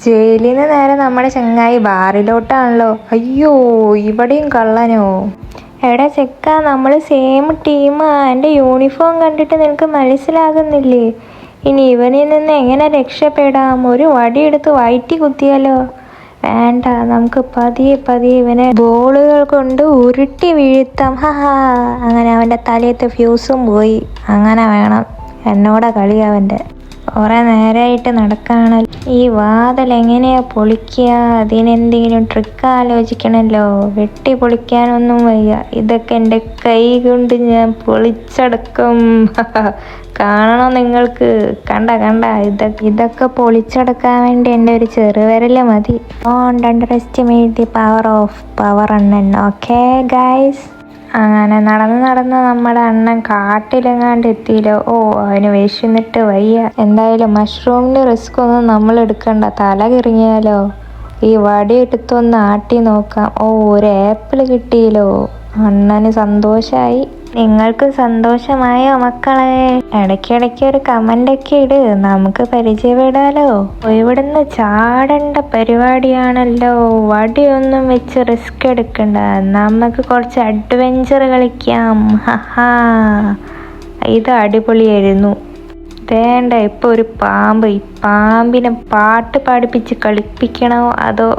ജയിലിൽ നിന്ന് നേരെ നമ്മുടെ ചങ്ങായി ബാറിലോട്ടാണല്ലോ. അയ്യോ, ഇവിടെയും കള്ളനോ? എടാ ചെക്ക, നമ്മൾ സെയിം ടീമാ. എൻ്റെ യൂണിഫോം കണ്ടിട്ട് നിനക്ക് മനസ്സിലാകുന്നില്ലേ? ഇനി ഇവനിൽ നിന്ന് എങ്ങനെ രക്ഷപ്പെടാം? ഒരു വടിയെടുത്ത് വയറ്റി കുത്തിയാലോ? വേണ്ട, നമുക്ക് പതിയെ പതിയെ ഇവനെ ബോളുകൾ കൊണ്ട് ഉരുട്ടി വീഴ്ത്താം. ഹാ, അങ്ങനെ അവൻ്റെ തലയത്തെ ഫ്യൂസും പോയി. അങ്ങനെ വേണം എന്നോടാ കളി അവൻ്റെ. കുറെ നേരമായിട്ട് നടക്കാണല്ലോ. ഈ വാതിൽ എങ്ങനെയാ പൊളിക്കുക? അതിനെന്തെങ്കിലും ട്രിക്ക് ആലോചിക്കണല്ലോ. വെട്ടി പൊളിക്കാനൊന്നും വയ്യ. ഇതൊക്കെ എൻ്റെ കൈ കൊണ്ട് ഞാൻ പൊളിച്ചടക്കും. കാണണോ നിങ്ങൾക്ക്? കണ്ട ഇതൊക്കെ പൊളിച്ചെടുക്കാൻ വേണ്ടി എൻ്റെ ഒരു ചെറുവിരല് മതി. Don't underestimate the power of power അണ്ണൻ. Okay guys. അങ്ങനെ നടന്ന് നമ്മുടെ അണ്ണൻ കാട്ടിലെങ്ങാണ്ട് എത്തിയില്ലോ. അവന് വിശന്നിട്ട് വയ്യ. എന്തായാലും മഷ്റൂമിൻ്റെ റിസ്ക് ഒന്നും നമ്മൾ എടുക്കണ്ട. തല കിറങ്ങിയാലോ. ഈ വടി എടുത്തൊന്ന് ആട്ടി നോക്കാം. ഒരു ആപ്പിൾ കിട്ടിയല്ലോ. അണ്ണന് സന്തോഷമായി. നിങ്ങൾക്ക് സന്തോഷമായോ മക്കളെ? ഇടയ്ക്കിടയ്ക്ക് ഒരു കമൻ്റൊക്കെ ഇട്, നമുക്ക് പരിചയപ്പെടാലോ. ഇവിടുന്ന് ചാടേണ്ട പരിപാടിയാണല്ലോ. വടിയൊന്നും വെച്ച് റിസ്ക് എടുക്കണ്ട. നമുക്ക് കുറച്ച് അഡ്വെഞ്ചർ കളിക്കാം. ഇത് അടിപൊളിയായിരുന്നു. വേണ്ട, ഇപ്പോൾ ഒരു പാമ്പ്. ഈ പാമ്പിനെ പാട്ട് പാടിപ്പിച്ച് കളിപ്പിക്കണോ അതോ?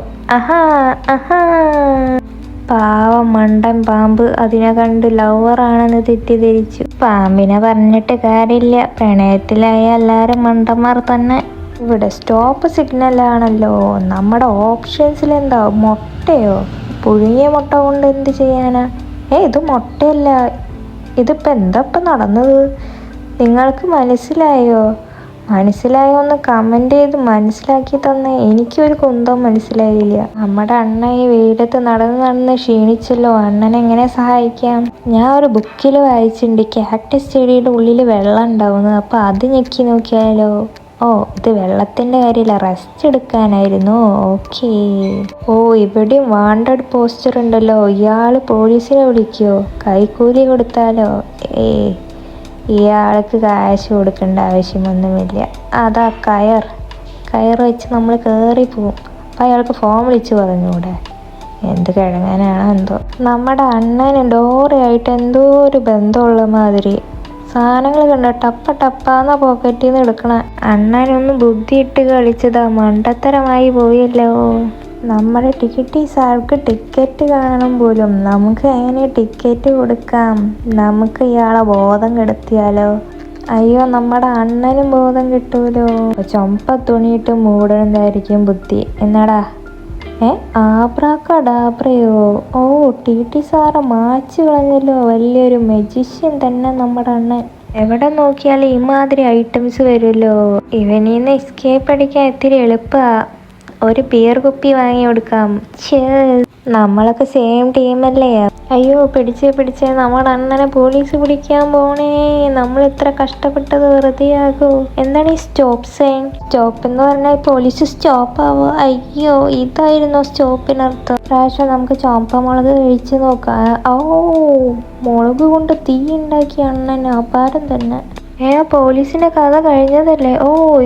പാവം മണ്ടൻ പാമ്പ് അതിനെ കണ്ട് ലവറാണെന്ന് തെറ്റിദ്ധരിച്ചു. പാമ്പിനെ പറഞ്ഞിട്ട് കാര്യമില്ല, പ്രണയത്തിലായ എല്ലാവരും മണ്ടന്മാർ തന്നെ. ഇവിടെ സ്റ്റോപ്പ് സിഗ്നലാണല്ലോ. നമ്മുടെ ഓപ്ഷൻസിൽ എന്താ? മുട്ടയോ? പുഴുങ്ങിയ മുട്ട കൊണ്ട് എന്ത് ചെയ്യാനാ? ഇത് മുട്ടയല്ല. ഇതിപ്പോൾ എന്താ നടന്നത്? നിങ്ങൾക്ക് മനസ്സിലായോ ഒന്ന് കമൻ്റ് ചെയ്ത് മനസ്സിലാക്കി തന്നെ. എനിക്കൊരു കുന്തം മനസ്സിലായില്ല. നമ്മുടെ അണ്ണ ഈ വെയിലത്ത് നടന്ന് ക്ഷീണിച്ചല്ലോ. അണ്ണനെ എങ്ങനെ സഹായിക്കാം? ഞാൻ ഒരു ബുക്കിൽ വായിച്ചിട്ടുണ്ട്, കാക്ടസ് ചെടിയുടെ ഉള്ളിൽ വെള്ളം ഉണ്ടാവുന്നത്. അപ്പോൾ അത് ഞെക്കി നോക്കിയാലോ? ഇത് വെള്ളത്തിൻ്റെ കാര്യമില്ല, റെസ്റ്റ് എടുക്കാനായിരുന്നു. ഓക്കേ. ഇവിടെയും വാണ്ടഡ് പോസ്റ്റർ ഉണ്ടല്ലോ. ഇയാൾ പോലീസിനെ വിളിക്കുമോ? കൈക്കൂലി കൊടുത്താലോ? ഇയാൾക്ക് കാശ് കൊടുക്കേണ്ട ആവശ്യമൊന്നുമില്ല. അതാ കയർ വെച്ച് നമ്മൾ കയറി പോവും. അപ്പം അയാൾക്ക് ഫോൺ വിളിച്ച് പറഞ്ഞൂടെ? എന്ത് കിഴങ്ങാനാണോ എന്തോ. നമ്മുടെ അണ്ണന് ഡോറയായിട്ട് എന്തോ ഒരു ബന്ധമുള്ള മാതിരി. സാധനങ്ങൾ കണ്ട ടപ്പാന്ന പോക്കറ്റിൽ നിന്ന് എടുക്കണ. അണ്ണനൊന്ന് ബുദ്ധിയിട്ട് കളിച്ചതാ, മണ്ടത്തരമായി പോയല്ലോ. നമ്മുടെ ആൾക്ക് ടിക്കറ്റ് കാണണം പോലും. നമുക്ക് എങ്ങനെ ടിക്കറ്റ് കൊടുക്കാം? നമുക്ക് ഇയാളെ ബോധം കെടുത്തിയാലോ? അയ്യോ, നമ്മുടെ അണ്ണനും ബോധം കിട്ടൂലോ. ചൊമ്പ തുണിയിട്ട് മൂടുന്നതായിരിക്കും ബുദ്ധി. എന്നാടാ? ആബ്രാക്കഡാബ്രയോ? സാറ് മാച്ച് കളഞ്ഞല്ലോ. വലിയൊരു മജീഷ്യൻ തന്നെ നമ്മുടെ അണ്ണൻ. എവിടെ നോക്കിയാലും ഇമാതിരി ഐറ്റംസ് വരുമല്ലോ. ഇവനീന്ന് എസ്കേപ്പ് അടിക്കാൻ ഇത്തിരി എളുപ്പമാ. ഒരു ബിയർ കുപ്പി വാങ്ങി കൊടുക്കാം. നമ്മളൊക്കെ സെയിം ടീമല്ലേ? അയ്യോ, പിടിച്ചേ നമ്മുടെ അണ്ണനെ പോലീസ് പിടിക്കാൻ പോണേ. നമ്മൾ ഇത്ര കഷ്ടപ്പെട്ടത് വെറുതെ ആകോ? എന്താണ് ഈ സ്റ്റോപ്പ് സൈൻ? സ്റ്റോപ്പ് എന്ന് പറഞ്ഞാൽ പോലീസ് സ്റ്റോപ്പ് ആവോ? അയ്യോ, ഇതായിരുന്നു സ്റ്റോപ്പിനർത്ഥം. പ്രാവശ്യം നമുക്ക് ചോപ്പമുളക് കഴിച്ചു നോക്കാം. മുളക് കൊണ്ട് തീ ഉണ്ടാക്കിയ അണ്ണൻ അപാരം തന്നെ. പോലീസിന്റെ കഥ കഴിഞ്ഞതല്ലേ?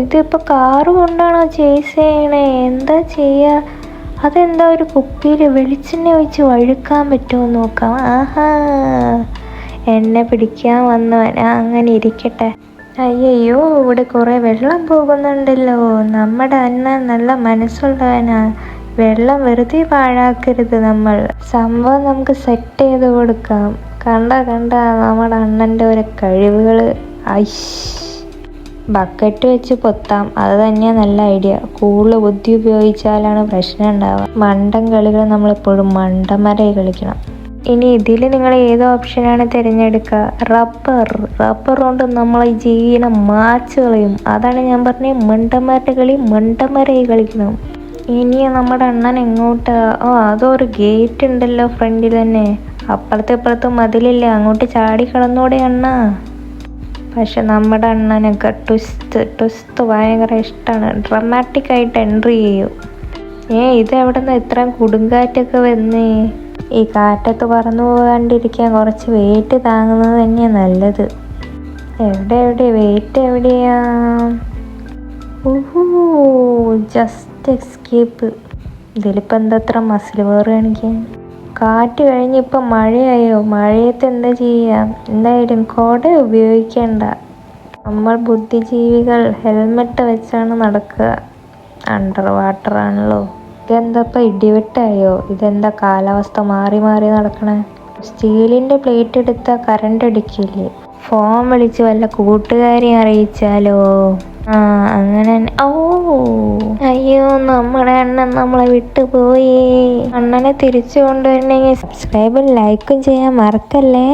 ഇതിപ്പോ കാറ് കൊണ്ടാണോ ചേസ് ചെയ്യണേ? എന്താ ചെയ്യാ? അതെന്താ ഒരു കുപ്പിയിൽ വെളിച്ചെണ്ണ ഒഴിച്ച് വഴുക്കാൻ പറ്റുമോ നോക്കാം. എന്നെ പിടിക്കാൻ വന്നവൻ. അങ്ങനെ ഇരിക്കട്ടെ. അയ്യോ, ഇവിടെ കുറെ വെള്ളം പോകുന്നുണ്ടല്ലോ. നമ്മുടെ അണ്ണൻ നല്ല മനസ്സുള്ളവനാ. വെള്ളം വെറുതെ പാഴാക്കരുത്. നമ്മൾ സംഭവം നമുക്ക് സെറ്റ് ചെയ്ത് കൊടുക്കാം. കണ്ട നമ്മുടെ അണ്ണൻ്റെ ഒരു കഴിവുകൾ. ബക്കറ്റ് വെച്ച് പൊത്താം. അത് തന്നെയാണ് നല്ല ഐഡിയ. കൂടുതൽ ബുദ്ധി ഉപയോഗിച്ചാലാണ് പ്രശ്നം ഉണ്ടാവുക. മണ്ടൻ കളികൾ നമ്മളെപ്പോഴും മണ്ടന്മാരായി കളിക്കണം. ഇനി ഇതിൽ നിങ്ങൾ ഏത് ഓപ്ഷനാണ് തിരഞ്ഞെടുക്കുക? റബ്ബർ കൊണ്ട് നമ്മൾ ഈ ജീവിനെ മാച്ച് കളയും. അതാണ് ഞാൻ പറഞ്ഞത്, മണ്ടന്മാരുടെ കളി മണ്ടന്മാരായി കളിക്കണം. ഇനി നമ്മുടെ അണ്ണൻ എങ്ങോട്ടാ? അതൊരു ഗേറ്റ് ഉണ്ടല്ലോ ഫ്രണ്ടിൽ തന്നെ. അപ്പുറത്തും മതിലില്ലേ, അങ്ങോട്ട് ചാടി കളന്നോടെ അണ്ണ. പക്ഷെ നമ്മുടെ അണ്ണനൊക്കെ ട്വിസ്റ്റ് ഭയങ്കര ഇഷ്ടമാണ്. ഡ്രമാറ്റിക് ആയിട്ട് എൻട്രി ചെയ്യും. ഇതെവിടെ നിന്ന് ഇത്രയും കൊടുങ്കാറ്റൊക്കെ വന്നേ? ഈ കാറ്റത്ത് പറന്നു പോകാണ്ടിരിക്കാൻ കുറച്ച് വെയിറ്റ് താങ്ങുന്നത് തന്നെയാണ് നല്ലത്. വെയിറ്റ് എവിടെയാ? Just last escape. ഇതിലിപ്പോൾ എന്തത്ര മസിൽ വേറെ കാണിക്കാൻ. കാറ്റ് കഴിഞ്ഞിപ്പോൾ മഴയായോ? മഴയത്ത് എന്താ ചെയ്യാം? എന്തായാലും കുട ഉപയോഗിക്കേണ്ട. നമ്മൾ ബുദ്ധിജീവികൾ ഹെൽമെറ്റ് വെച്ചാണ് നടക്കുക. അണ്ടർ വാട്ടർ ആണല്ലോ. ഇതെന്തപ്പോൾ ഇടിവെട്ടായോ? ഇതെന്താ കാലാവസ്ഥ മാറി മാറി നടക്കണേ? സ്റ്റീലിൻ്റെ പ്ലേറ്റ് എടുത്താൽ കറണ്ട് അടിക്കില്ലേ? ഫോൺ വിളിച്ച് വല്ല കൂട്ടുകാരെ അറിയിച്ചാലോ? അങ്ങനെ. ഓ അയ്യോ, നമ്മുടെ അണ്ണൻ നമ്മളെ വിട്ടുപോയി. അണ്ണനെ തിരിച്ചു കൊണ്ടുവരണമെങ്കിൽ സബ്സ്ക്രൈബും ലൈക്കും ചെയ്യാൻ മറക്കല്ലേ.